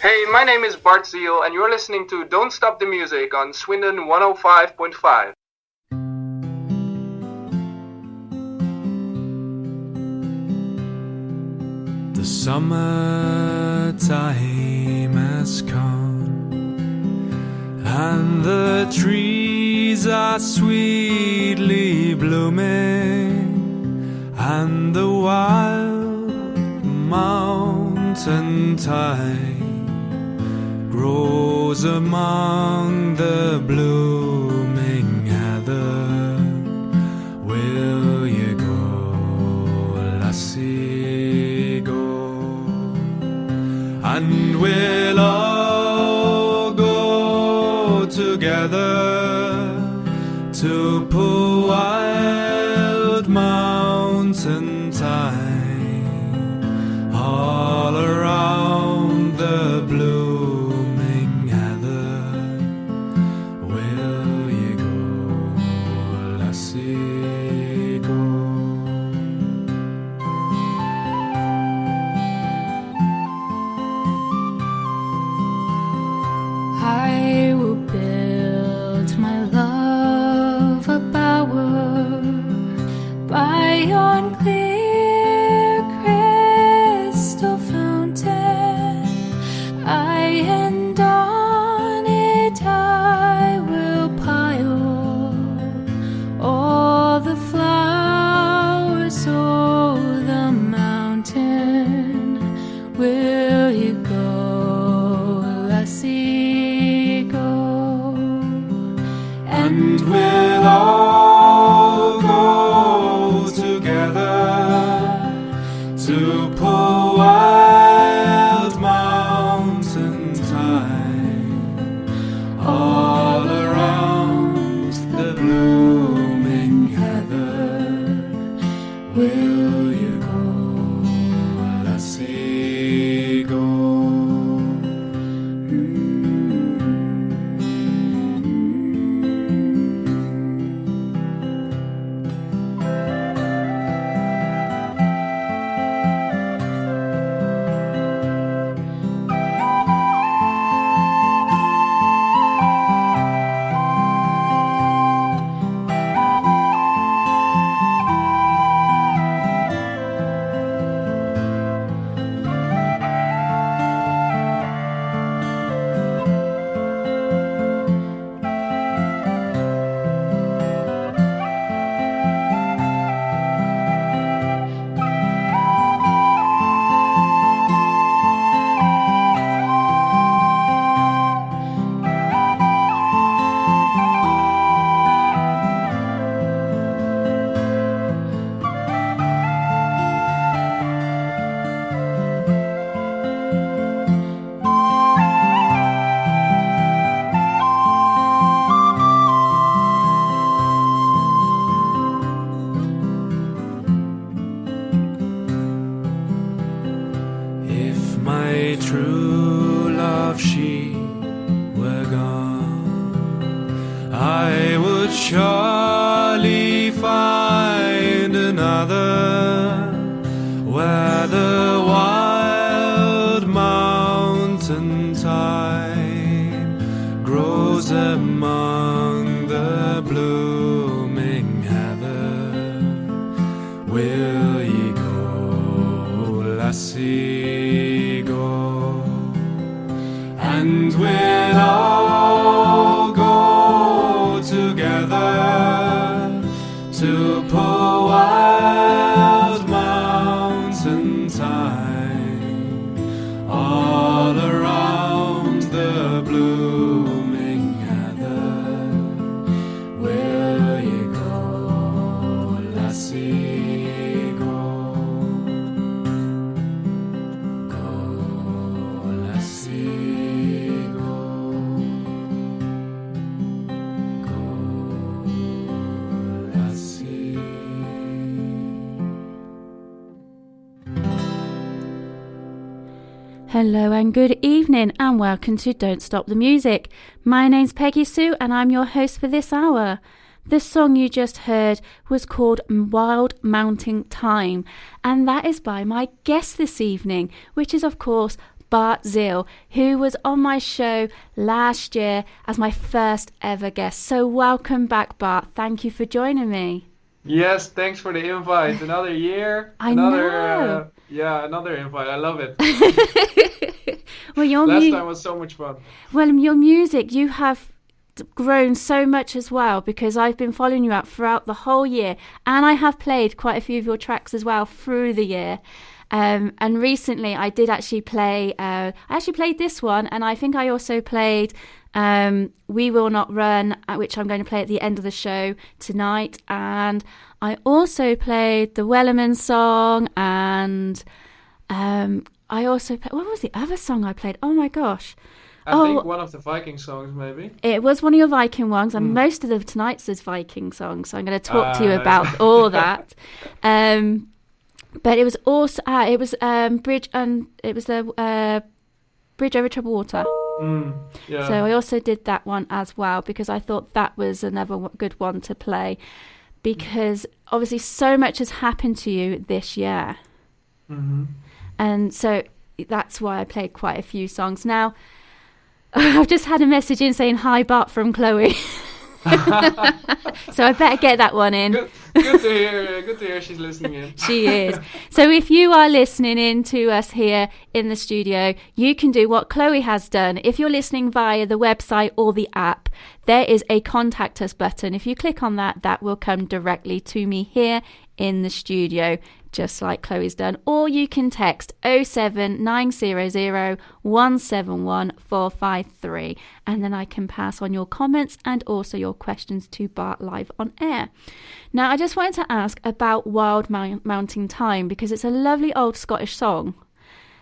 Hey, my name is Bart Zeal, and you're listening to Don't Stop the Music on Swindon105.5. The summertime has come, and the trees are sweetly blooming, and the wild mountain thyme grows among the blooming heather. Will you go, lassie, go? And we'll all go together to pull wild mountain thyme all around the blooming heather. Will you go, lassie, go? I will build my love a bower by yon clear crystal fountain. And on it I will pile all the flowers o'er the mountain. Will you go, lassie, go? And we'll all go together to pull wild mountain thyme all around the blooming heather. Will you go, lassie, go? If my true love she were gone, I would surely find another where the wild mountain thyme grows among the blooming heather. Will ye go, lassie, go? And we'll all go together to pull wild mountain thyme all around the blooming heather. Will you go, lassie, go? Go, lassie, go. Go, lassie. Hello and good evening and welcome to Don't Stop the Music. My name's Peggy Sue and I'm your host for this hour. The song you just heard was called Wild Mountain Thyme, and that is by my guest this evening, which is of course Bart Zeal, who was on my show last year as my first ever guest. So welcome back, Bart. Thank you for joining me. Yes, thanks for the invite. Another year. I another, know. Another invite. I love it. Well, Last time was so much fun. Well, your music, you have grown so much as well, because I've been following you up throughout the whole year, and I have played quite a few of your tracks as well through the year. And recently I did actually play, I actually played this one, and I think I also played We Will Not Run, which I'm going to play at the end of the show tonight. And I also played the Wellerman song, and I also played, what was the other song I played? Oh my gosh. I think one of the Viking songs, maybe. It was one of your Viking ones, and most of the tonight's is Viking songs, so I'm going to talk to you about all that. But it was also Bridge the Bridge Over Troubled Water. Yeah. So I also did that one as well, because I thought that was another good one to play, because obviously so much has happened to you this year. And so that's why I played quite a few songs. Now, I've just had a message in saying, "Hi, Bart," from Chloe. So I better get that one in. Good to hear. Good to hear she's listening in. She is. So if you are listening in to us here in the studio, you can do what Chloe has done. If you're listening via the website or the app, there is a contact us button. If you click on that, that will come directly to me here in the studio, just like Chloe's done. Or you can text 07900 171 453, and then I can pass on your comments and also your questions to Bart live on air. Now, I just wanted to ask about Wild Mountain Thyme, because it's a lovely old Scottish song.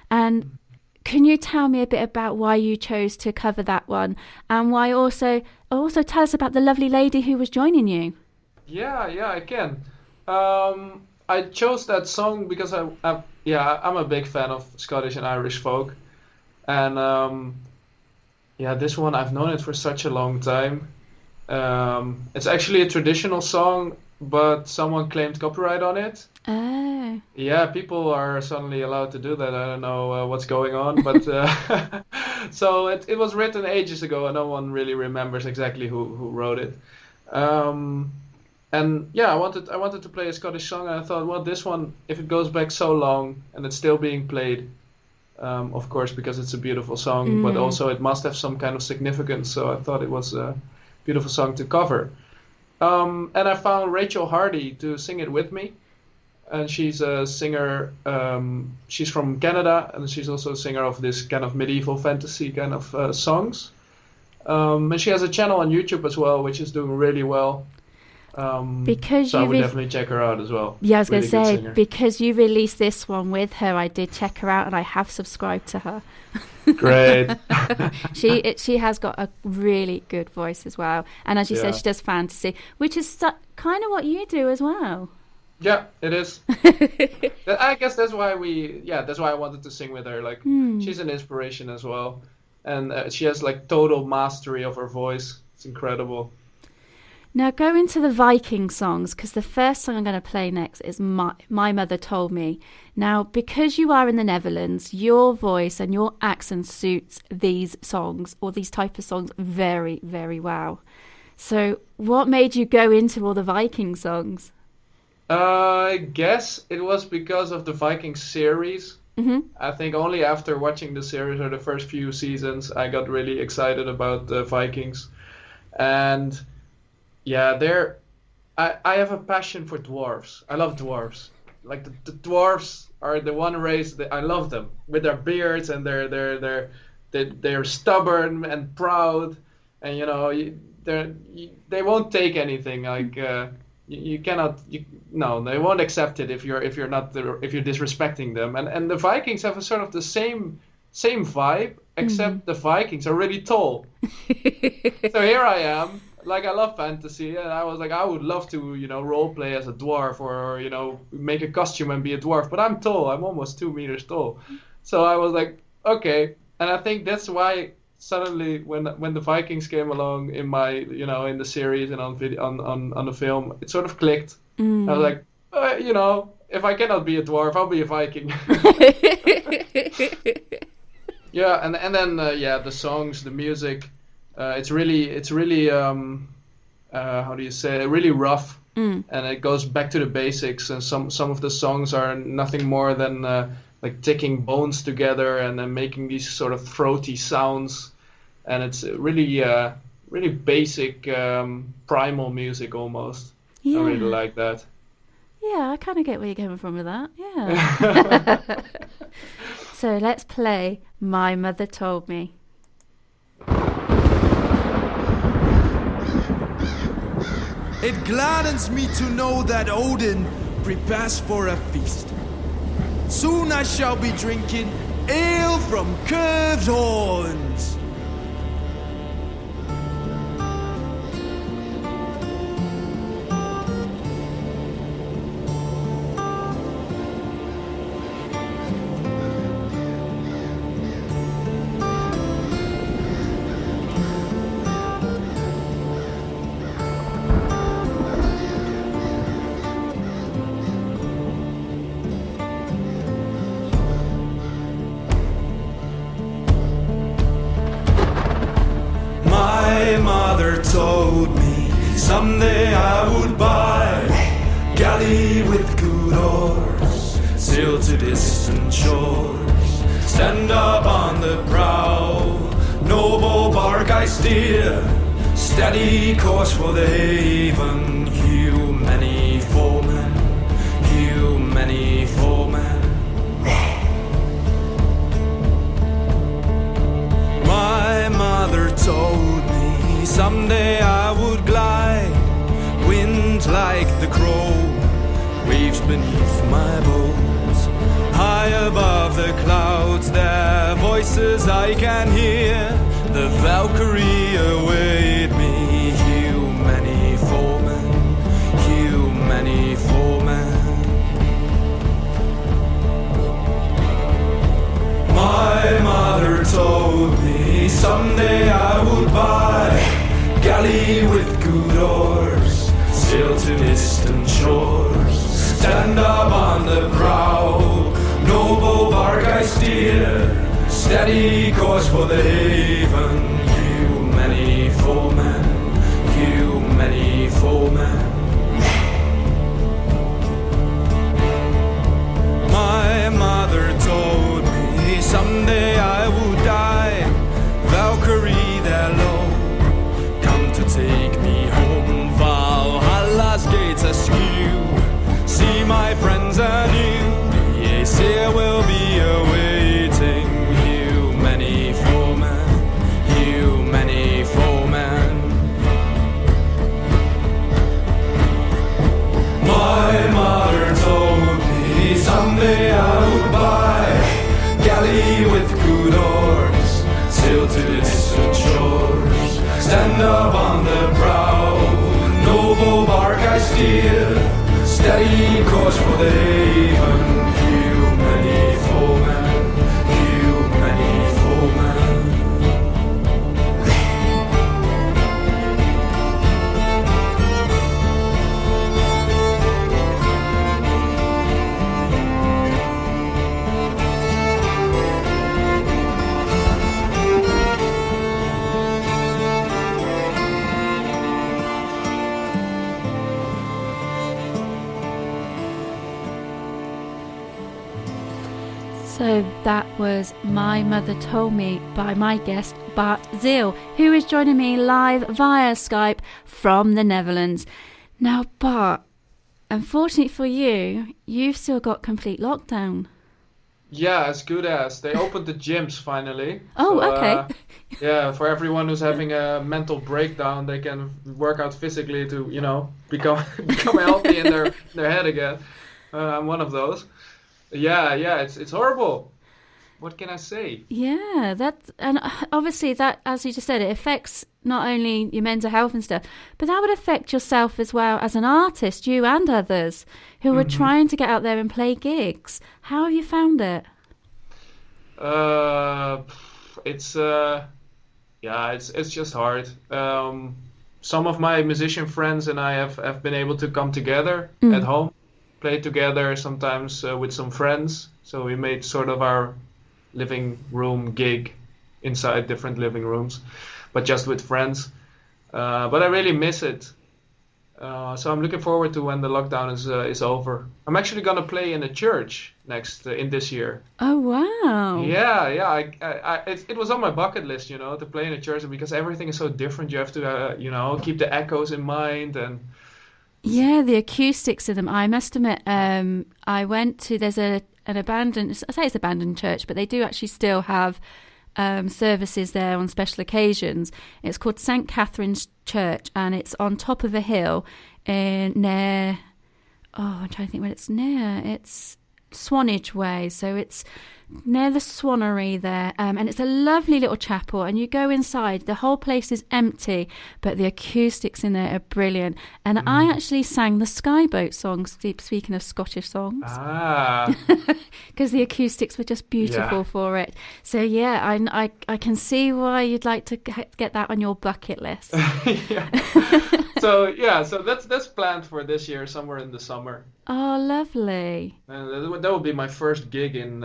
And can you tell me a bit about why you chose to cover that one, and why also tell us about the lovely lady who was joining you? Yeah, I can. I chose that song because I'm a big fan of Scottish and Irish folk, and this one I've known it for such a long time. It's actually a traditional song, but someone claimed copyright on it. Oh. Yeah, people are suddenly allowed to do that. I don't know what's going on, but so it was written ages ago, and no one really remembers exactly who wrote it. And yeah, I wanted to play a Scottish song, and I thought, well, this one, if it goes back so long and it's still being played, of course, because it's a beautiful song, but also it must have some kind of significance. So I thought it was a beautiful song to cover. And I found Rachel Hardy to sing it with me, and she's a singer. She's from Canada, and she's also a singer of this kind of medieval fantasy kind of songs. And she has a channel on YouTube as well, which is doing really well. Because so you I would definitely check her out as well. Yeah, I was going to Really good say, singer. because you released this one with her, I did check her out, and I have subscribed to her. Great. She has got a really good voice as well, and as you said, she does fantasy, which is kind of what you do as well. Yeah, it is. I guess that's why I wanted to sing with her. Like, she's an inspiration as well, and she has like total mastery of her voice. It's incredible. Now go into the Viking songs, because the first song I'm going to play next is My Mother Told Me. Now, because you are in the Netherlands, your voice and your accent suits these songs, or these type of songs, very, very well. So what made you go into all the Viking songs? I guess it was because of the Viking series. I think only after watching the series or the first few seasons, I got really excited about the Vikings. And yeah, I have a passion for dwarves. I love dwarves. Like the dwarves are the one race that I love them, with their beards, and they're stubborn and proud, and they won't take anything. Like you cannot. No, they won't accept it if you're disrespecting them. And the Vikings have a sort of the same vibe, except the Vikings are really tall. So here I am. Like, I love fantasy, and I was like, I would love to, role play as a dwarf, or, make a costume and be a dwarf. But I'm tall. I'm almost 2 meters tall. So I was like, okay. And I think that's why suddenly when the Vikings came along in my, in the series and on the film, it sort of clicked. I was like, if I cannot be a dwarf, I'll be a Viking. Yeah, and then the songs, the music, it's really how do you say it? Really rough, and it goes back to the basics. And some of the songs are nothing more than like ticking bones together and then making these sort of throaty sounds, and it's really basic primal music almost. Yeah. I really like that. Yeah, I kind of get where you're coming from with that. Yeah. So let's play My Mother Told Me. It gladdens me to know that Odin prepares for a feast. Soon I shall be drinking ale from curved horns. My mother told me someday I would buy galley with good oars, sail to distant shores, stand up on the prow, noble bark I steer, steady course for the haven, hew many foemen, hew many foemen. My mother told me someday I would glide, wind like the crow, waves beneath my bones. High above the clouds, their voices I can hear. The Valkyrie await me, hew many foemen, hew many foemen. My mother told me someday I would buy galley with good oars, sail to distant shores, stand up on the prow, noble bark I steer, steady course for the haven, hew many foemen, hew many foemen. My mother told me someday I would die, Valkyrie there low, come to take me home, Valhalla's gates askew, see my friends anew, yea, Zeal will be awaiting, hew many foemen, hew many foemen. My mother told me someday I would buy galley with good oars, sail to distant shores, stand up on the prow, noble bark I steer, steady course for the haven, hew many foemen, hew many foemen. So that was My Mother Told Me by my guest Bart Zeal, who is joining me live via Skype from the Netherlands. Now, Bart, unfortunately for you, you've still got complete lockdown. Yeah, as good as. They opened the gyms finally. Oh, So, okay. yeah, for everyone who's having a mental breakdown, they can work out physically to, become healthy in their head again. I'm one of those. Yeah, it's horrible. What can I say? Yeah, and obviously that, as you just said, it affects not only your mental health and stuff, but that would affect yourself as well as an artist, you and others who are trying to get out there and play gigs. How have you found it? It's just hard. Some of my musician friends and I have been able to come together at home, play together sometimes with some friends. So we made sort of our living room gig inside different living rooms, but just with friends. But I really miss it. So I'm looking forward to when the lockdown is over. I'm actually gonna play in a church next in this year. Oh wow! Yeah. It was on my bucket list, to play in a church because everything is so different. You have to, keep the echoes in mind and. Yeah, the acoustics of them. I must admit, I went to there's an abandoned. I say it's abandoned church, but they do actually still have services there on special occasions. It's called St. Catherine's Church, and it's on top of a hill near. Oh, I'm trying to think what it's near. It's Swanage Way, so it's near the Swannery there, and it's a lovely little chapel, and you go inside, the whole place is empty, but the acoustics in there are brilliant. And I actually sang the Skyboat song, speaking of Scottish songs, because the acoustics were just beautiful for it. So yeah, I can see why you'd like to get that on your bucket list. So that's planned for this year, somewhere in the summer. Oh, lovely. And that would be my first gig in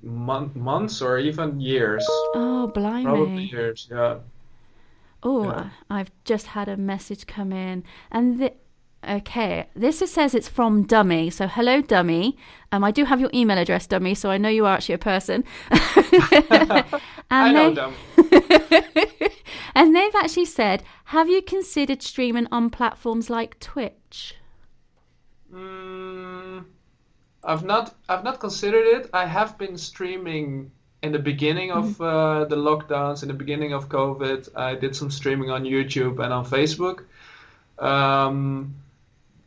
months or even years. Oh, blimey. Probably years, yeah. Oh, Yeah. I've just had a message come in, and this says it's from Dummy. So hello, Dummy. I do have your email address, Dummy, so I know you are actually a person. I know Dummy. And they've actually said, have you considered streaming on platforms like Twitch? I've not considered it. I have been streaming in the beginning of the lockdowns, in the beginning of COVID. I did some streaming on YouTube and on Facebook.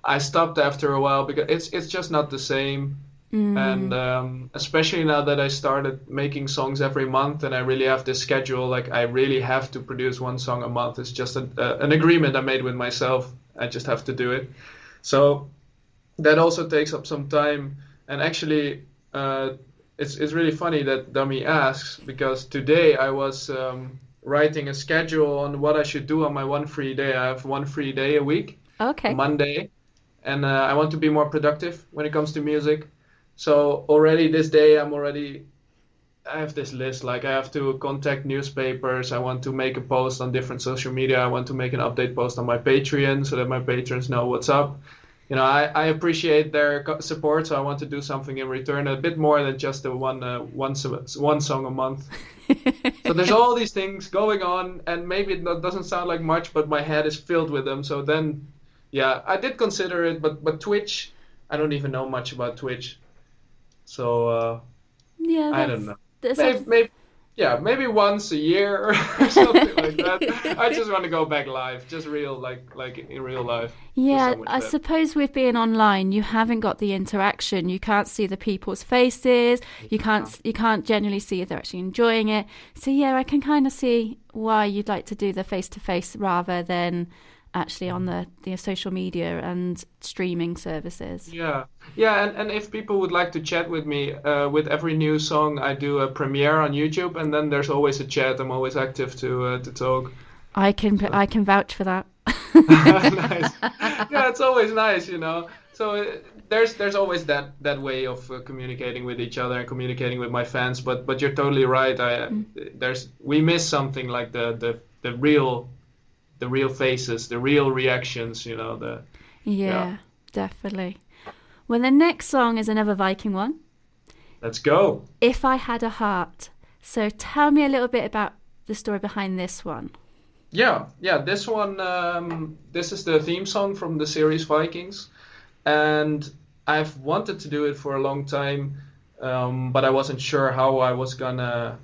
I stopped after a while because it's just not the same. And especially now that I started making songs every month and I really have this schedule, like I really have to produce one song a month. It's just an agreement I made with myself. I just have to do it. So that also takes up some time. And actually, it's really funny that Dummy asks, because today I was writing a schedule on what I should do on my one free day. I have one free day a week, Monday, and I want to be more productive when it comes to music. So already this day I have this list, like I have to contact newspapers, I want to make a post on different social media, I want to make an update post on my Patreon so that my patrons know what's up. I appreciate their support, so I want to do something in return, a bit more than just the one song a month. So there's all these things going on, and maybe it doesn't sound like much, but my head is filled with them. So then, yeah, I did consider it, but Twitch, I don't even know much about Twitch. So I don't know. Maybe once a year or something like that. I just want to go back live, just real, like in real life. Yeah, I suppose with being online, you haven't got the interaction. You can't see the people's faces. You can't generally see if they're actually enjoying it. So yeah, I can kind of see why you'd like to do the face-to-face rather than actually on the social media and streaming services. Yeah, and if people would like to chat with me, with every new song I do a premiere on YouTube, and then there's always a chat. I'm always active to talk. I can vouch for that. Nice. Yeah, it's always nice, So there's always that way of communicating with each other and communicating with my fans. But you're totally right. We miss something like the real faces, the real reactions, Yeah, definitely. Well, the next song is another Viking one. Let's go. If I Had a Heart. So tell me a little bit about the story behind this one. Yeah, this one, this is the theme song from the series Vikings. And I've wanted to do it for a long time, but I wasn't sure how I was gonna...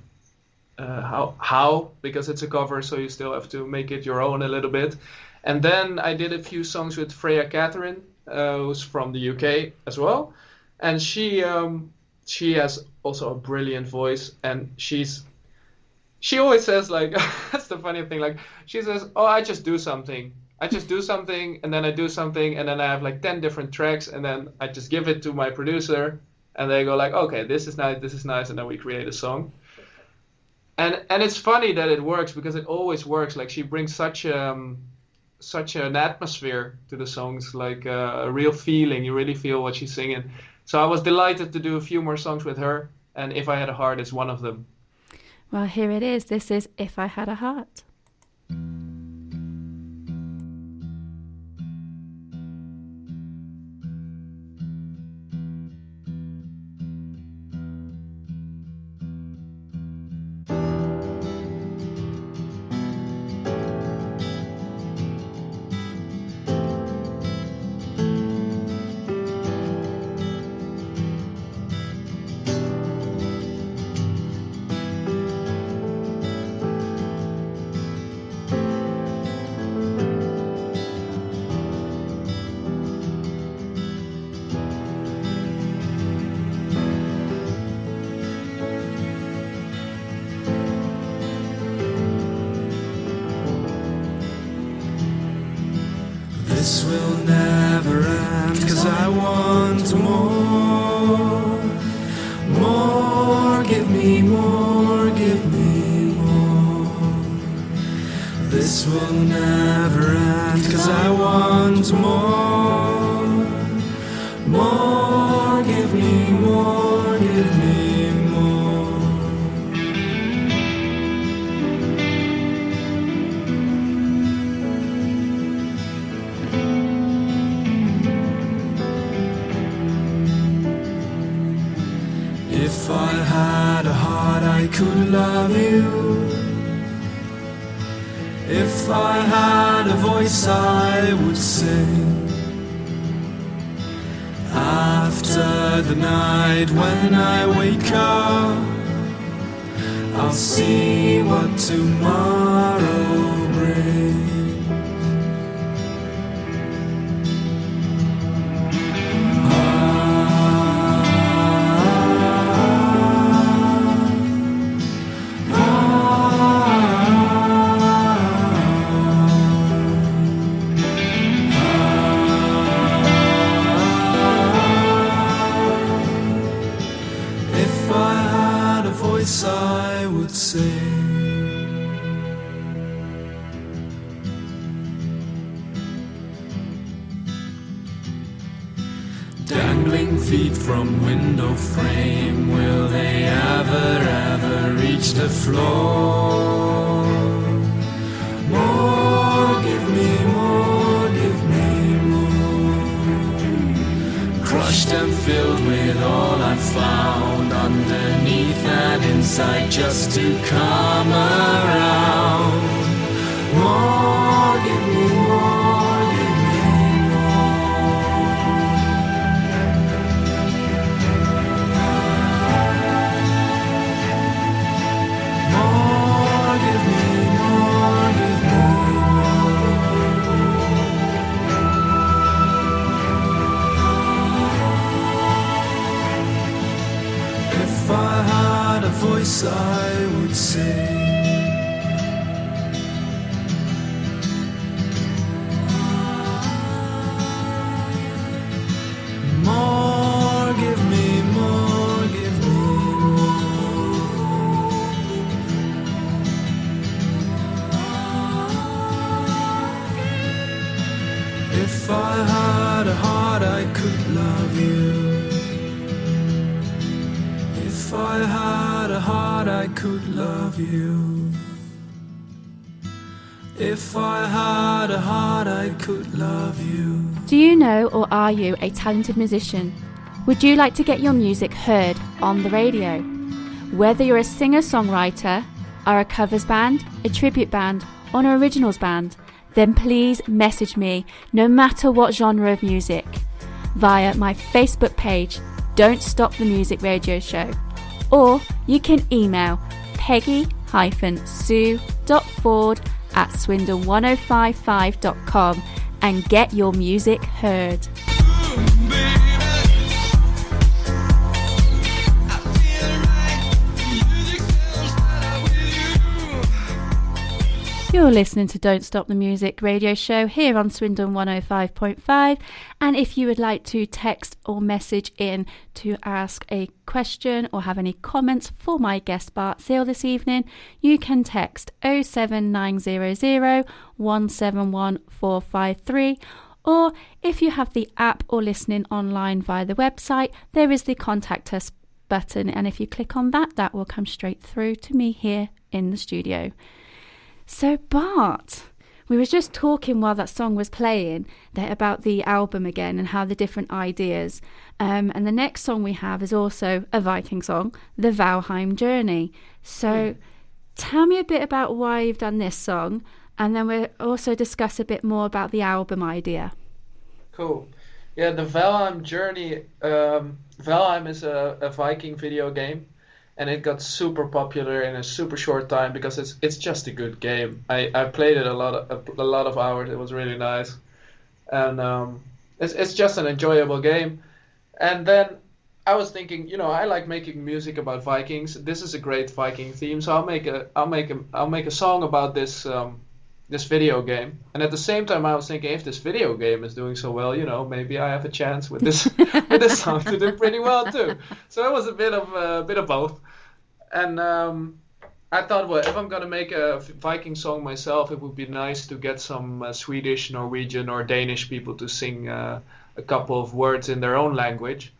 how because it's a cover, so you still have to make it your own a little bit. And then I did a few songs with Freya Catherine, who's from the UK as well, and she has also a brilliant voice, and she always says, like, that's the funny thing, like she says, oh, I just do something, and then I do something, and then I have like 10 different tracks, and then I just give it to my producer, and they go like, okay, this is nice, and then we create a song. And it's funny that it works, because it always works. Like, she brings such an atmosphere to the songs, like a real feeling. You really feel what she's singing. So I was delighted to do a few more songs with her. and If I Had a Heart is one of them. Well, here it is. This is If I Had a Heart. This will never end, 'cause I want more. More, give me more, give me more. This will never end, 'cause I want more. More, give me more, give me more. If I had a heart, I could love you. If I had a voice, I would sing. After the night when I wake up, I'll see what tomorrow brings. I would sing. Dangling feet from window frame, will they ever reach the floor? More, give me more, give me more. Crushed and filled with all I found underneath and inside, just to come around. More, give me more, give me more. Give me more, give me more. If I had a voice, I would sing. More, give me more, give me more. If I had a heart, I could love you. If I had a heart, I could love you. If I had a heart, I could love you. Do you know, or are you a talented musician? Would you like to get your music heard on the radio? Whether you're a singer-songwriter, are a covers band, a tribute band, or an originals band, then please message me, no matter what genre of music, via my Facebook page, Don't Stop the Music Radio Show. Or you can email peggy-sue.ford@swindon105.5.com and get your music heard. You're listening to Don't Stop the Music Radio Show here on Swindon 105.5, and if you would like to text or message in to ask a question or have any comments for my guest Bart Zeal this evening, you can text 07900 171 453, or if you have the app or listening online via the website, there is the Contact Us button, and if you click on that, that will come straight through to me here in the studio. So Bart, we were just talking while that song was playing about the album again and how the different ideas. And the next song we have is also a Viking song, The Valheim Journey. So tell me a bit about why you've done this song, and then we'll also discuss a bit more about the album idea. Cool. Yeah, the Valheim Journey. Valheim is a Viking video game, and it got super popular in a super short time because it's just a good game. I played it a lot of hours. It was really nice, and it's just an enjoyable game. And then I was thinking, I like making music about Vikings. This is a great Viking theme, so I'll make a song about this video game. And at the same time, I was thinking, if this video game is doing so well, maybe I have a chance with this with this song to do pretty well too. So it was a bit of both. And I thought, well, if I'm gonna make a Viking song myself, it would be nice to get some Swedish, Norwegian, or Danish people to sing a couple of words in their own language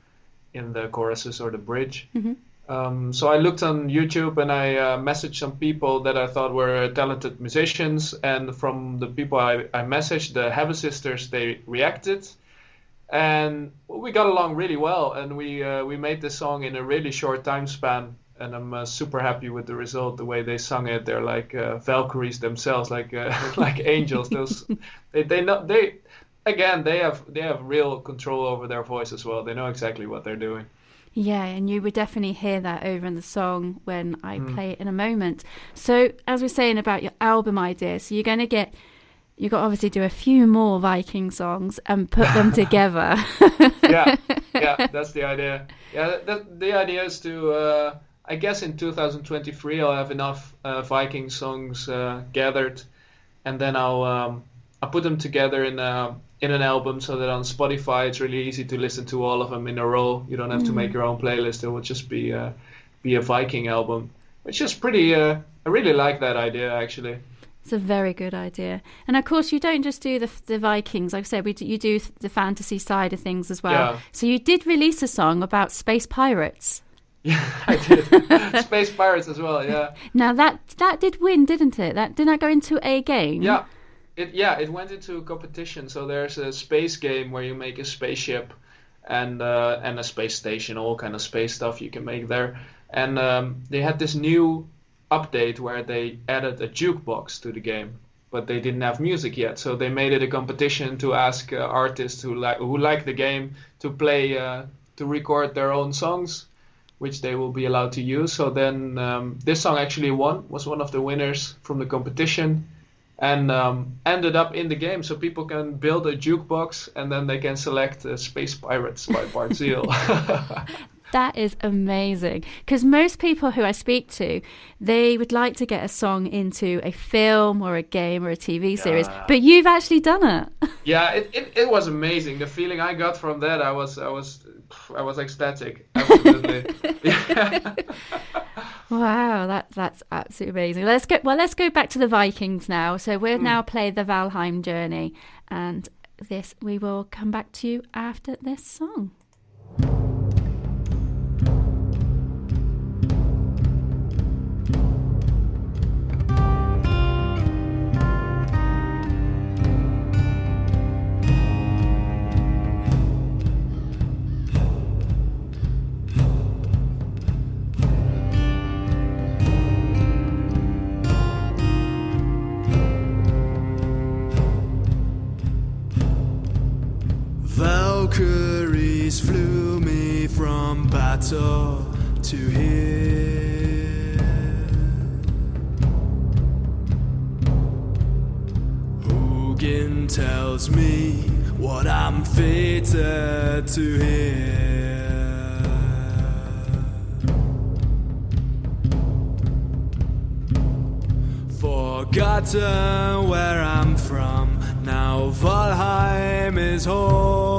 in the choruses or the bridge. Mm-hmm. So I looked on YouTube and I messaged some people that I thought were talented musicians, and from the people I messaged, the Hebben sisters, they reacted, and we got along really well, and we made this song in a really short time span, and I'm super happy with the result. The way they sung it, they're like Valkyries themselves, like angels. Those they have real control over their voice as well. They know exactly what they're doing. Yeah, and you would definitely hear that over in the song when I play it in a moment. So, as we're saying about your album idea, so you've got to obviously do a few more Viking songs and put them together. yeah, that's the idea. Yeah, the idea is to, I guess in 2023 I'll have enough Viking songs gathered, and then I'll put them together in an album, so that on Spotify it's really easy to listen to all of them in a row. You don't have to make your own playlist. It will just be a Viking album, which is pretty. I really like that idea, actually. It's a very good idea. And of course, you don't just do the Vikings. Like I said, you do the fantasy side of things as well. Yeah. So you did release a song about space pirates. Yeah, I did. Space pirates as well. Yeah. Now that did win, didn't it? That did not go into a game. Yeah. It went into a competition. So there's a space game where you make a spaceship and a space station, all kind of space stuff you can make there. And they had this new update where they added a jukebox to the game, but they didn't have music yet. So they made it a competition to ask artists who like the game to play to record their own songs, which they will be allowed to use. So then this song actually was one of the winners from the competition. And ended up in the game, so people can build a jukebox and then they can select Space Pirates by Bart Zeal. That is amazing, because most people who I speak to, they would like to get a song into a film or a game or a TV series, but you've actually done it. Yeah, it was amazing. The feeling I got from that, I was ecstatic. Absolutely. Wow, that's absolutely amazing. Let's go back to the Vikings now. So we'll now play the Valheim Journey, and we will come back to you after this song. Valkyries flew me from battle to here. Hugin tells me what I'm fated to hear. Forgotten where I'm from, now Valheim is home.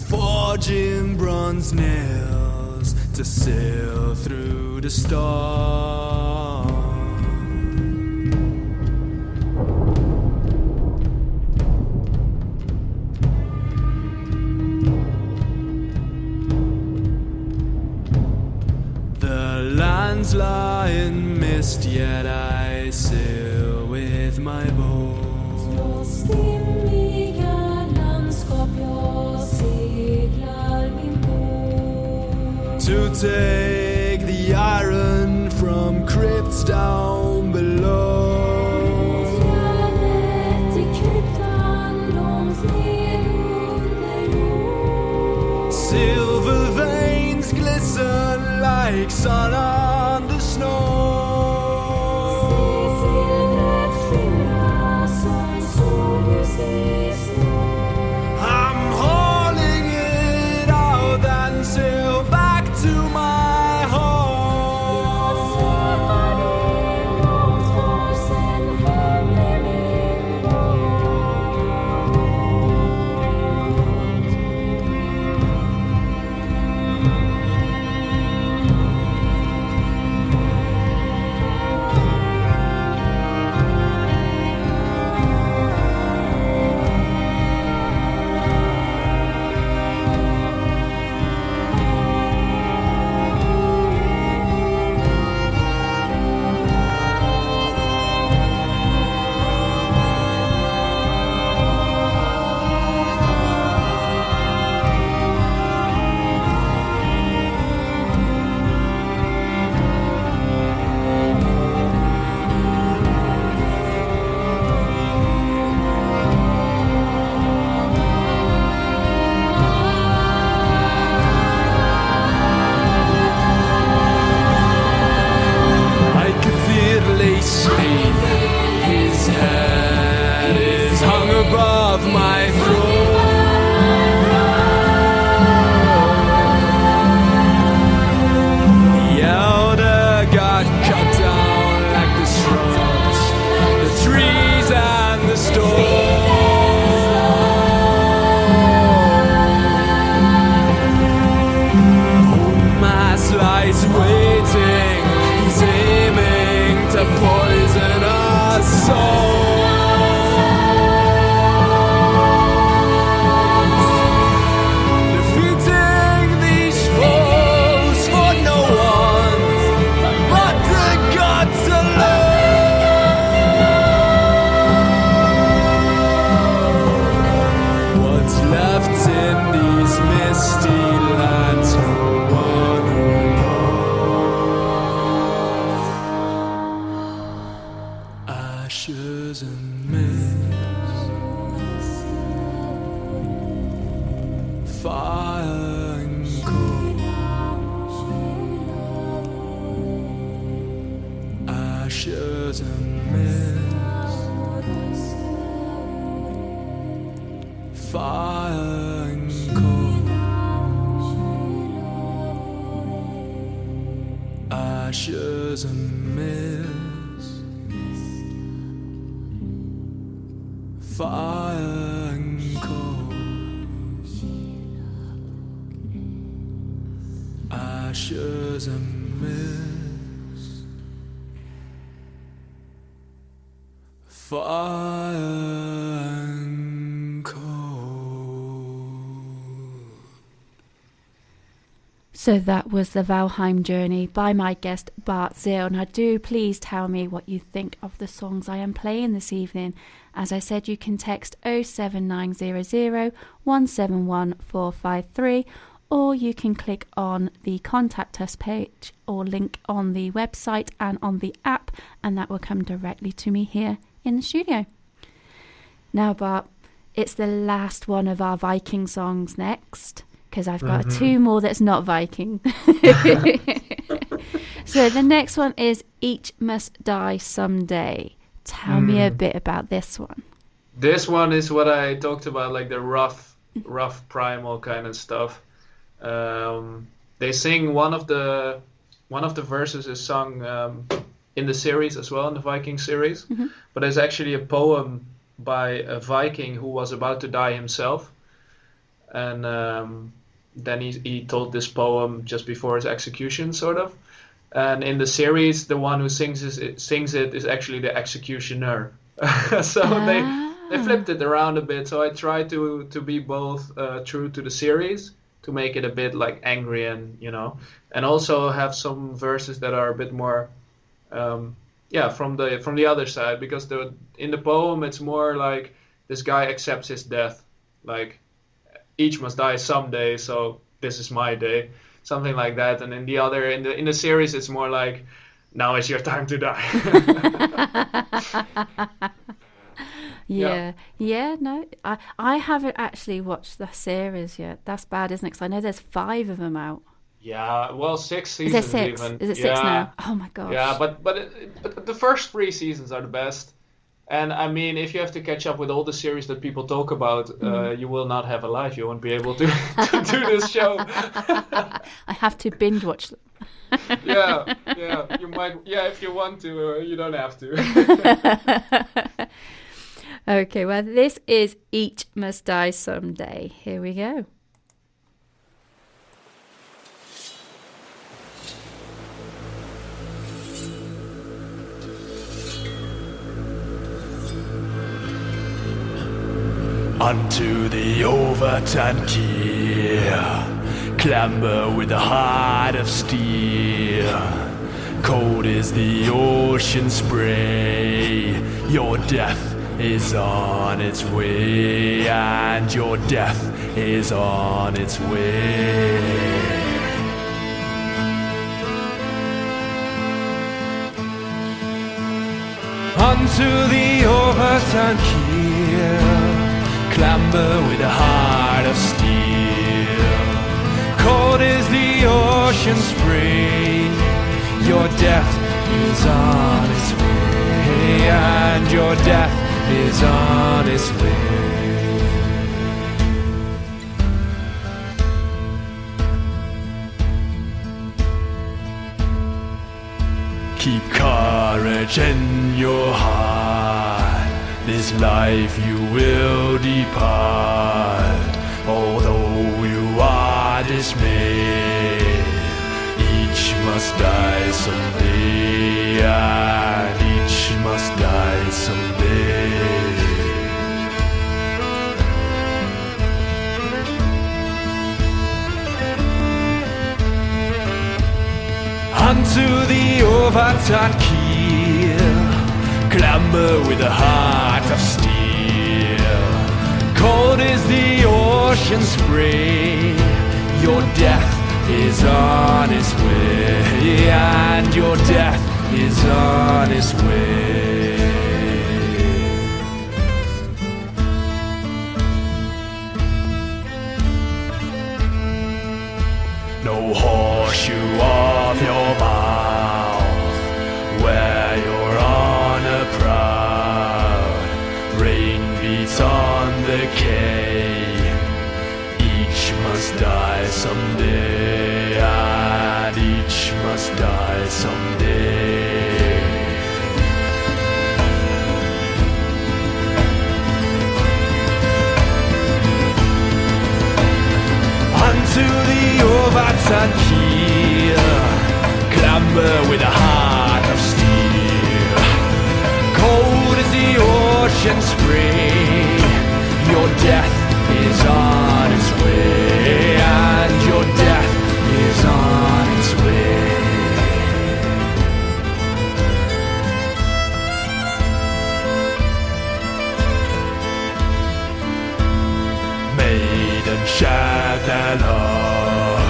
Forging bronze nails to sail through the storm. Stars lie in mist, yet I sail with my boat. Jag stimmiga landskap, jag seglar min båt. To take the iron from crypts down below. Järnet i kryptan långt ner under jord. Silver veins glisten like sun on the snow. Silvret skimrar som solljus i snö. I'm hauling it out and sail back to my home. Släpar det långt kvar, sen hem är min båt. I could feel sleep. His head is hung above my throne. The elder got cut down like the shrubs, the trees and the storm. Mass lies waiting, he's aiming to poison us all. Defeating these foes for no one but the gods alone. What's left in these misty lands, no one knows. Ashes and mist, fire and cold. Ashes and mist, fire and cold. Ashes and mist, fire and cold. Ashes and mist, fire and cold. So that was the Valheim Journey by my guest Bart Zeal. Now do please tell me what you think of the songs I am playing this evening. As I said, you can text 07900 171 453, or you can click on the Contact Us page or link on the website and on the app, and that will come directly to me here in the studio. Now, Bart, it's the last one of our Viking songs next, because I've got two more that's not Viking. So the next one is Each Must Die Someday. Tell me a bit about this one. This one is what I talked about, like the rough primal kind of stuff. They sing one of the verses is sung in the series as well, in the Viking series. But it's actually a poem by a Viking who was about to die himself, and then he told this poem just before his execution, sort of. And in the series, the one who sings it is actually the executioner. So they flipped it around a bit. So I tried to be both true to the series to make it a bit like angry and and also have some verses that are a bit more from the other side, because in the poem it's more like this guy accepts his death, like each must die someday, so this is my day, something like that. And in the series it's more like, now is your time to die. No, I haven't actually watched the series yet. That's bad, isn't it? Because I know there's 5 of them out. Yeah, well, 6 seasons. Is there 6? Even. Is it 6 now? Oh my gosh. Yeah, but the first 3 seasons are the best. And I mean, if you have to catch up with all the series that people talk about, you will not have a life. You won't be able to do this show. I have to binge watch them. Yeah, you might. Yeah, if you want to, you don't have to. Okay, well, this is Each Must Die Someday. Here we go. Unto the overturned gear, clamber with a heart of steel. Cold is the ocean spray, your death is on its way, and your death is on its way. Unto the overturned keel, clamber with a heart of steel. Cold is the ocean spray, your death is on its way, and your death is on its way. Keep courage in your heart, this life you will depart. Although you are dismayed, each must die someday, and each must die someday. Unto the overturned keel, clamber with a heart of steel. Cold is the ocean spray, your death is on its way, and your death is on its way. No horseshoe of your mouth, where you're on a proud. Rain beats on the quay, each must die someday, and each must die someday. Unto the overturned keel, clamber with a heart of steel. Cold as the ocean spray, your death is on its way, and your death is on its way. Maiden shed their love,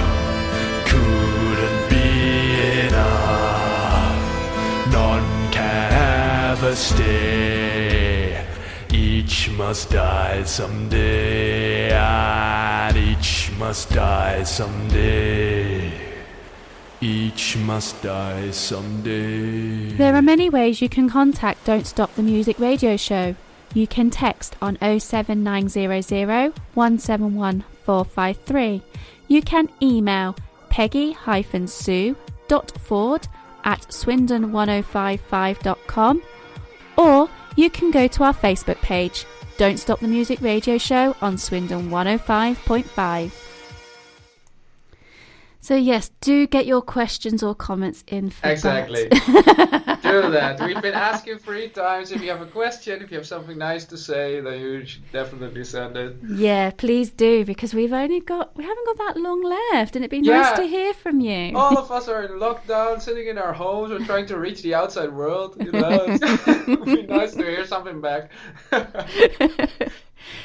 couldn't be enough. None can ever stay, each must die someday, and each must die someday. Each must die someday. There are many ways you can contact Don't Stop the Music Radio Show. You can text on 07900 171 453. You can email peggy-sue.ford@swindon105.5.com, or you can go to our Facebook page, Don't Stop the Music Radio Show on Swindon 105.5. So yes, do get your questions or comments in for Exactly. Bart. do that. We've been asking 3 times. If you have a question, if you have something nice to say, then you should definitely send it. Yeah, please do, because we haven't got that long left, and it'd be nice to hear from you. All of us are in lockdown, sitting in our homes. We're trying to reach the outside world. You know, it'd be nice to hear something back.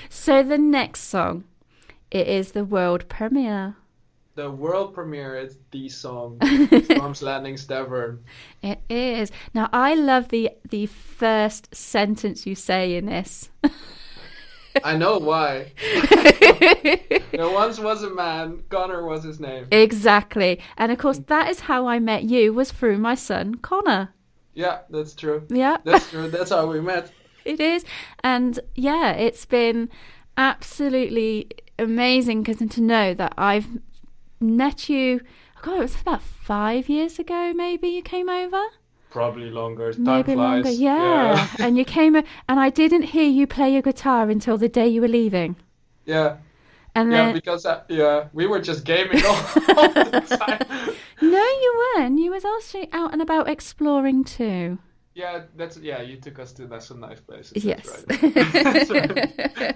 So the next song, it is the world premiere. The world premiere is the song, Storm's Landing's Tavern. It is. Now, I love the first sentence you say in this. I know why. There once was a man, Connor was his name. Exactly. And of course, that is how I met you, was through my son, Connor. Yeah, that's true. Yeah. That's true. That's how we met. It is. And yeah, it's been absolutely amazing to know that I've met you. God, it was about 5 years ago, maybe you came over. Probably longer. Time Maybe flies. longer, yeah. And you came, and I didn't hear you play your guitar until the day you were leaving. Yeah. And Yeah, then, because we were just gaming all the time. no, you weren't. You was also out and about exploring too. Yeah, you took us to some nice places. Yes. That's right.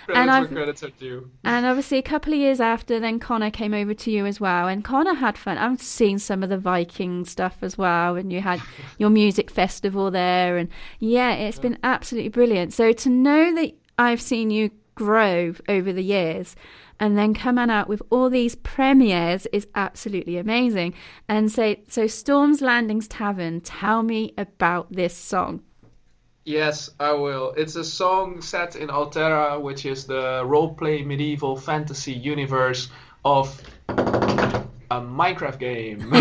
And Credits are due. And obviously, a couple of years after, then Connor came over to you as well. And Connor had fun. I've seen some of the Viking stuff as well. And you had your music festival there. And yeah, it's been absolutely brilliant. So to know that I've seen you grow over the years and then coming out with all these premieres is absolutely amazing. And so Storm's Landing's Tavern, tell me about this song. Yes, I will. It's a song set in Altera, which is the roleplay medieval fantasy universe of a Minecraft game.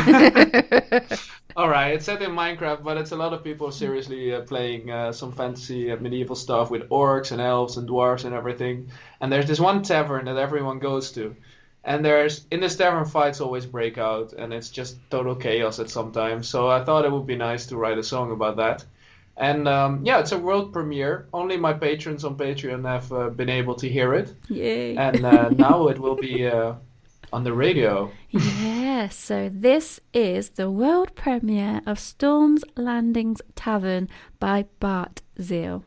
All right, it's set in Minecraft, but it's a lot of people seriously playing some fantasy medieval stuff with orcs and elves and dwarves and everything. And there's this one tavern that everyone goes to. And in this tavern, fights always break out, and it's just total chaos at some time. So I thought it would be nice to write a song about that. And it's a world premiere. Only my patrons on Patreon have been able to hear it. Yay. And now it will be on the radio. Yeah, so this is the world premiere of Storm's Landing's Tavern by Bart Zeal.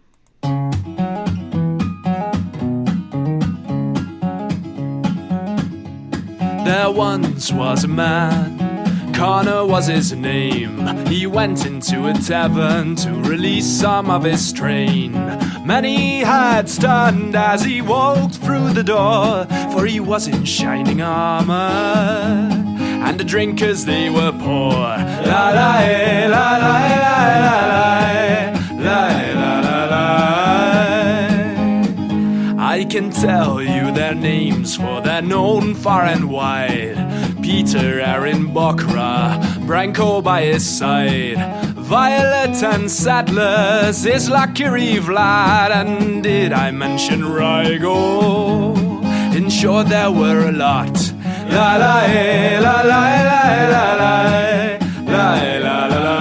There once was a man, Connor was his name. He went into a tavern to release some of his strain. Many had stunned as he walked through the door, for he was in shining armor, and the drinkers they were poor. La la la la la la la la la la. I can tell you their names, for they're known far and wide. Peter, Aaron, Bokra, Branko by his side. Violet and Sadler's his lucky Vlad. And did I mention Rygo? In short, there were a lot. La la la la la la la la la la la.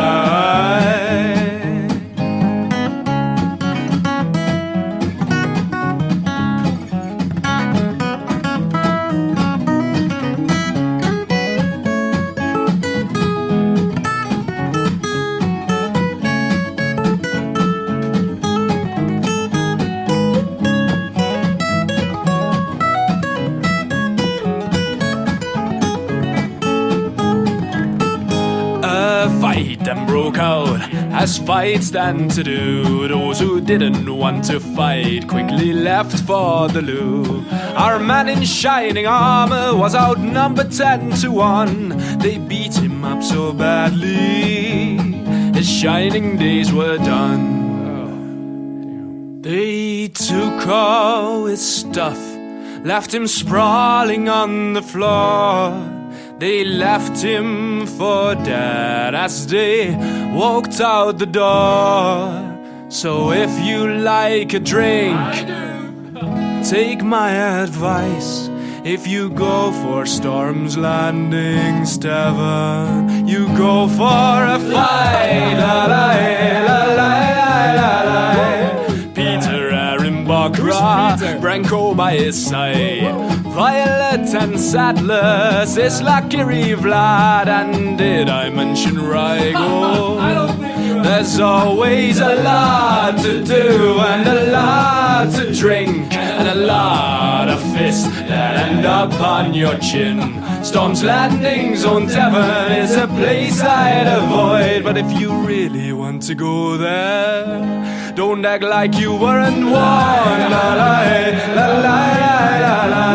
Then broke out, as fights stand to do. Those who didn't want to fight quickly left for the loo. Our man in shining armor was outnumbered 10-1. They beat him up so badly, his shining days were done. They took all his stuff, left him sprawling on the floor. They left him for dead as they walked out the door. So if you like a drink, take my advice. If you go for Storm's Landing's Tavern, you go for a fight. La la la la la la. Peter, Aaron, Bokra, Branko by his side. Violet and Sadlers, it's Lucky Vlad, and did I mention Rygo? I don't think you have. There's always a lot to do, and a lot to drink, and a lot of fists that end up on your chin. Storm's Landing, Zone Tavern is a place I'd avoid, but if you really want to go there, don't act like you weren't warned. La la la la la la la la la la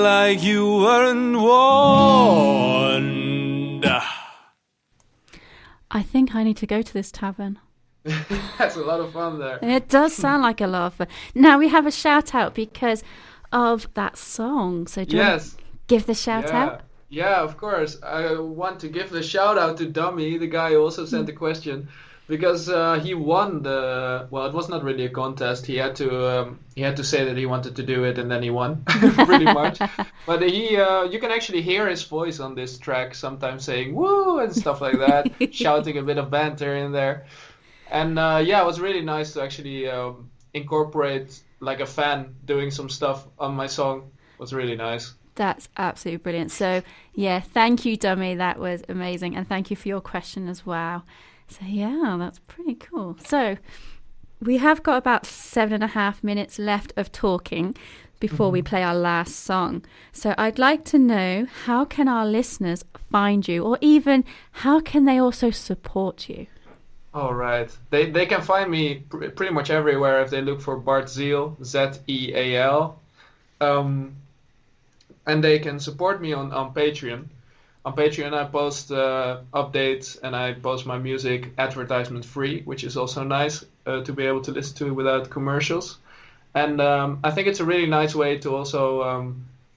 like you weren't warned. I think I need to go to this tavern. That's a lot of fun there. It does sound like a lot of fun. Now we have a shout out because of that song. So do you want to give the shout out? Yeah, of course. I want to give the shout out to Dummy, the guy who also sent the question, because he won the. Well, it was not really a contest. He had to say that he wanted to do it, and then he won, pretty much. But you can actually hear his voice on this track, sometimes saying "woo" and stuff like that, shouting a bit of banter in there. And it was really nice to actually incorporate like a fan doing some stuff on my song. It was really nice. That's absolutely brilliant. So yeah, thank you, Dummy. That was amazing, and thank you for your question as well. So yeah, that's pretty cool. So we have got about 7.5 minutes left of talking before we play our last song. So I'd like to know, how can our listeners find you, or even how can they also support you? All right. They can find me pretty much everywhere if they look for Bart Zeal, Zeal. And they can support me on Patreon. On Patreon, I post updates and I post my music advertisement free, which is also nice to be able to listen to without commercials. And I think it's a really nice way to also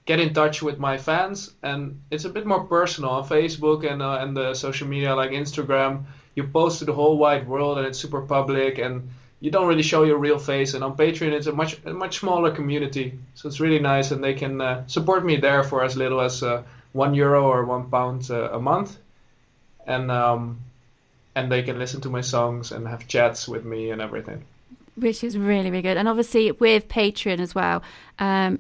get in touch with my fans. And it's a bit more personal on Facebook and the social media like Instagram. You post to the whole wide world and it's super public and you don't really show your real face. And on Patreon, it's a much smaller community. So it's really nice, and they can support me there for as little as €1 or £1 a month, and they can listen to my songs and have chats with me and everything. Which is really, really good. And obviously with Patreon as well,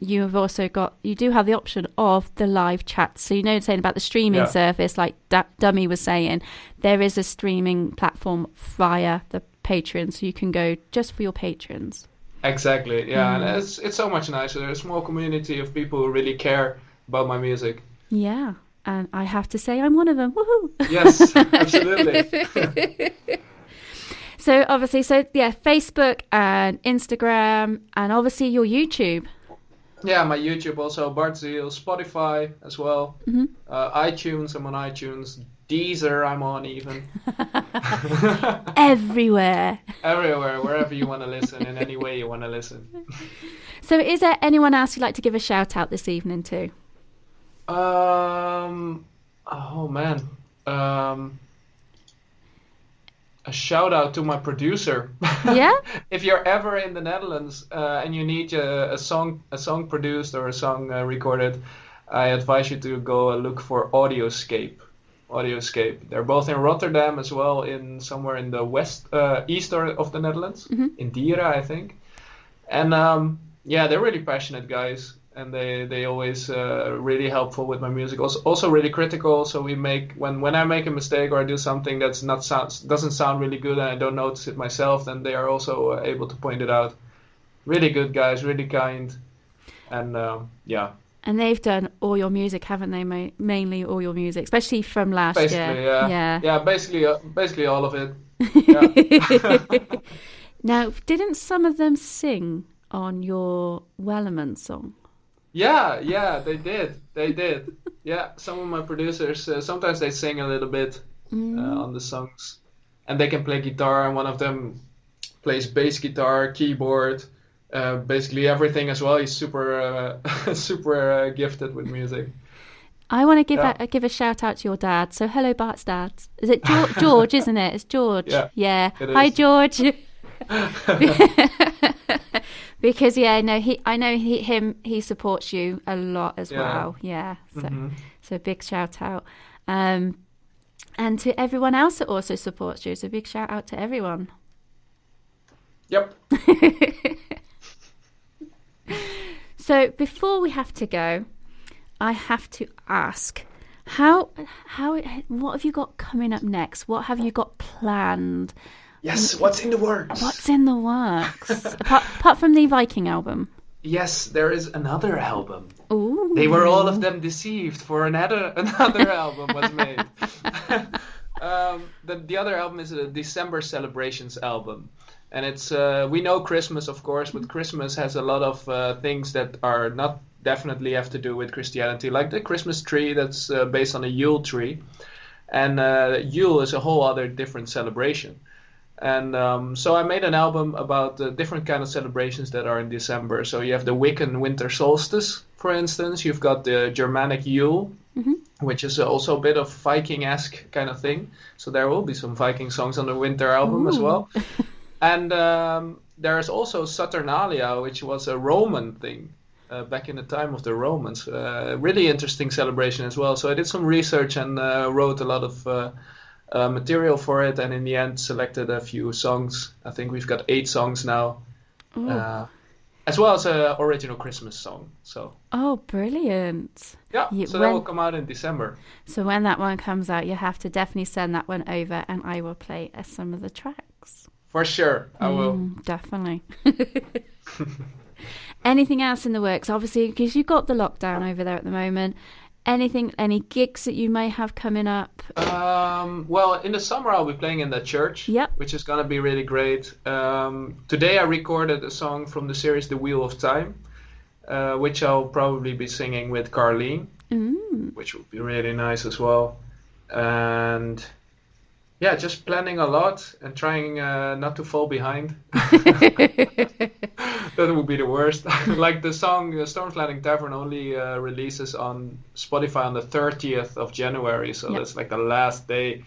you have also you do have the option of the live chats. So saying about the streaming service, like Dummy was saying, there is a streaming platform via the Patreon, so you can go just for your patrons. Exactly, yeah. And it's so much nicer. There's a small community of people who really care about my music. Yeah, and I have to say I'm one of them. Woohoo! Yes, absolutely. So obviously, Facebook and Instagram, and obviously your YouTube. Yeah, my YouTube also, Bart Zeal, Spotify as well, iTunes, I'm on iTunes, Deezer I'm on even. Everywhere, wherever you want to listen, in any way you want to listen. So is there anyone else you'd like to give a shout out this evening to? A shout out to my producer. Yeah. If you're ever in the Netherlands and you need a song produced or a song recorded, I advise you to go look for Audioscape. They're both in Rotterdam as well, in somewhere in the east of the Netherlands, in Dieren, I think. And they're really passionate guys. And they always really helpful with my music. Also really critical. So we make when I make a mistake or I do something that's doesn't sound really good and I don't notice it myself, then they are also able to point it out. Really good guys, really kind, and And they've done all your music, haven't they? Mainly all your music, especially from last year. Yeah. Basically all of it. Yeah. Now, didn't some of them sing on your Wellerman song? Yeah, they did. Yeah, some of my producers, sometimes they sing a little bit on the songs. And they can play guitar, and one of them plays bass guitar, keyboard, basically everything as well. He's super gifted with music. I want to give a shout out to your dad. So hello, Bart's dad. Is it George, isn't it? It's George. Yeah. Hi, George. Because I know he supports you a lot as well. Yeah. So big shout out. And to everyone else that also supports you. So big shout out to everyone. Yep. So before we have to go, I have to ask, what have you got coming up next? What have you got planned? Yes, what's in the works? What's in the works? apart from the Viking album. Yes, there is another album. Ooh. They were all of them deceived for another album was made. The other album is a December Celebrations album. And it's we know Christmas, of course, but Christmas has a lot of things that are not definitely have to do with Christianity, like the Christmas tree that's based on a Yule tree. And Yule is a whole other different celebration. And so I made an album about the different kind of celebrations that are in December. So you have the Wiccan winter solstice, for instance. You've got the Germanic Yule, which is also a bit of Viking-esque kind of thing. So there will be some Viking songs on the winter album as well. And there's also Saturnalia, which was a Roman thing back in the time of the Romans. Really interesting celebration as well. So I did some research and wrote a lot of material for it, and in the end selected a few songs. I think we've got 8 songs now, as well as an original Christmas song. So brilliant. That will come out in December. So when that one comes out, you have to definitely send that one over, and I will play some of the tracks. For sure, I will. Definitely. Anything else in the works? Obviously, because you've got the lockdown over there at the moment. Any gigs that you may have coming up? Well, in the summer I'll be playing in the church, which is going to be really great. Today I recorded a song from the series The Wheel of Time, which I'll probably be singing with Carlene, which would be really nice as well. And yeah, just planning a lot and trying not to fall behind. That would be the worst. Like the song Storm Landing Tavern only releases on Spotify on the 30th of January, so that's like the last day.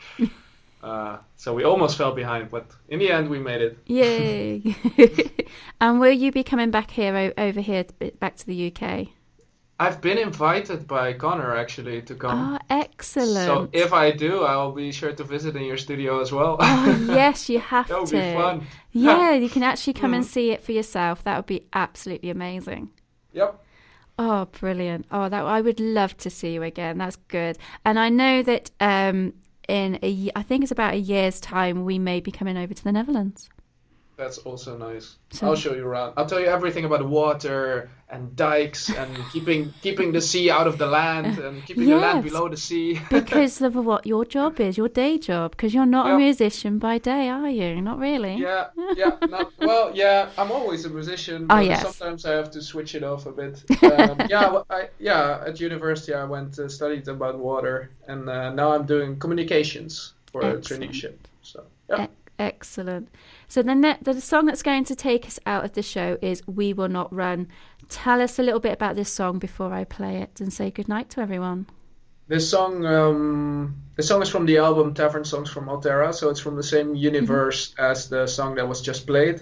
So we almost fell behind, but in the end we made it. Yay! And will you be coming back over here back to the UK? I've been invited by Connor actually to come. Oh, excellent. So if I do, I'll be sure to visit in your studio as well. Oh, yes, you have to. That would be fun. Yeah, you can actually come and see it for yourself. That would be absolutely amazing. Yep. Oh, brilliant. Oh, I would love to see you again. That's good. And I know that I think it's about a year's time, we may be coming over to the Netherlands. That's also nice. So, I'll show you around. I'll tell you everything about water and dikes and keeping the sea out of the land and keeping the land below the sea. Because of what your job is, your day job. Because you're not a musician by day, are you? Not really. Yeah. I'm always a musician, but sometimes I have to switch it off a bit. At university I went to studied about water, and now I'm doing communications for a traineeship. So yeah. Excellent. So the song that's going to take us out of the show is We Will Not Run. Tell us a little bit about this song before I play it and say goodnight to everyone. This song is from the album Tavern Songs from Altera, so it's from the same universe as the song that was just played.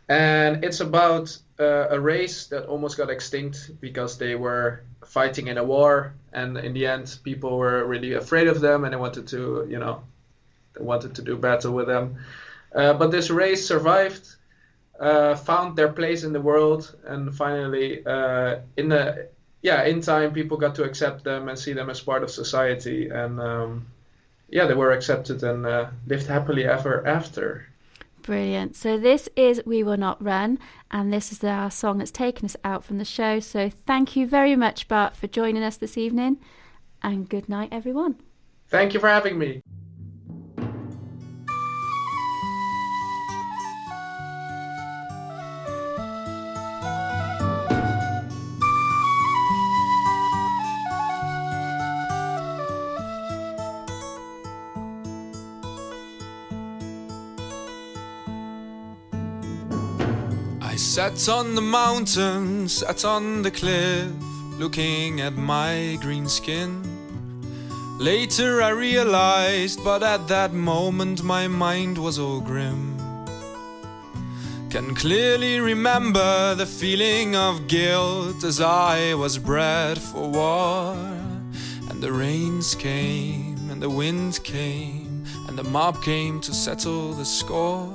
And it's about a race that almost got extinct because they were fighting in a war, and in the end people were really afraid of them and they wanted to do battle with them. But this race survived, found their place in the world, and finally, in time, people got to accept them and see them as part of society. And they were accepted and lived happily ever after. Brilliant. So this is We Will Not Run, and this is our song that's taken us out from the show. So thank you very much, Bart, for joining us this evening, and good night, everyone. Thank you for having me. I sat on the mountain, sat on the cliff, looking at my green skin. Later I realized, but at that moment my mind was all grim. can clearly remember the feeling of guilt as I was bred for war. And the rains came, and the wind came, and the mob came to settle the score.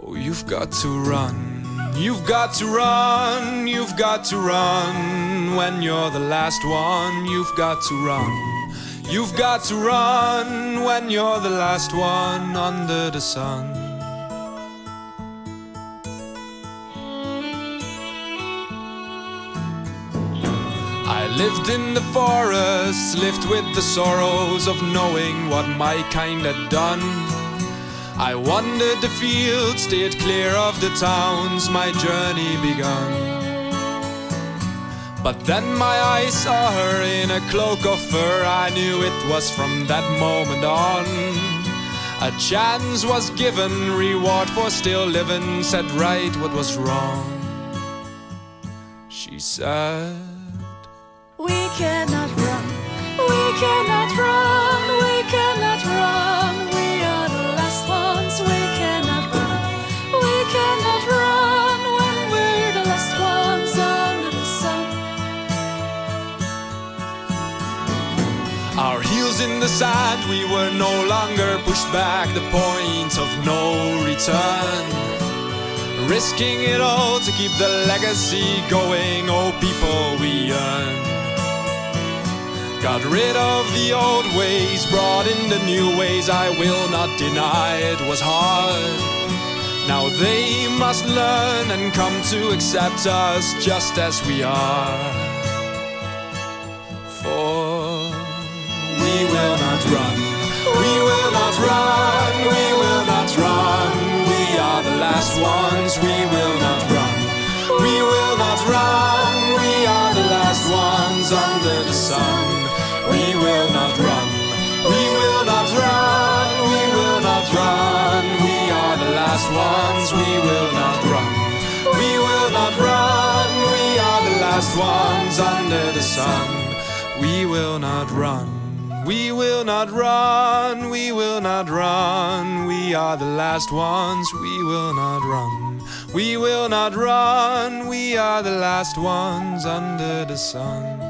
Oh, you've got to run, you've got to run, you've got to run. When you're the last one, you've got to run. You've got to run when you're the last one under the sun. I lived in the forests, lived with the sorrows of knowing what my kind had done. I wandered the fields, stayed clear of the towns, my journey begun. But then my eyes saw her in a cloak of fur. I knew it was from that moment on. A chance was given, reward for still living, set right what was wrong. She said, We cannot run, we cannot run, we cannot run. We are the last ones, we cannot run, we cannot run when we're the last ones under the sun. our heels in the sand, we were no longer pushed back, the point of no return. Risking it all to keep the legacy going, oh people we yearn. Got rid of the old ways, brought in the new ways, I will not deny it was hard. Now they must learn and come to accept us just as we are. For we will not run, we will not run, we will not run. We are the last ones, we will not run, we will not run. We are the last ones under the sun. We will not run, we will not run, we will not run. We are the last ones, we will not run, we will not run. We are the last ones under the sun. We will not run, we will not run, we will not run. We are the last ones, we will not run, we will not run. We are the last ones under the sun.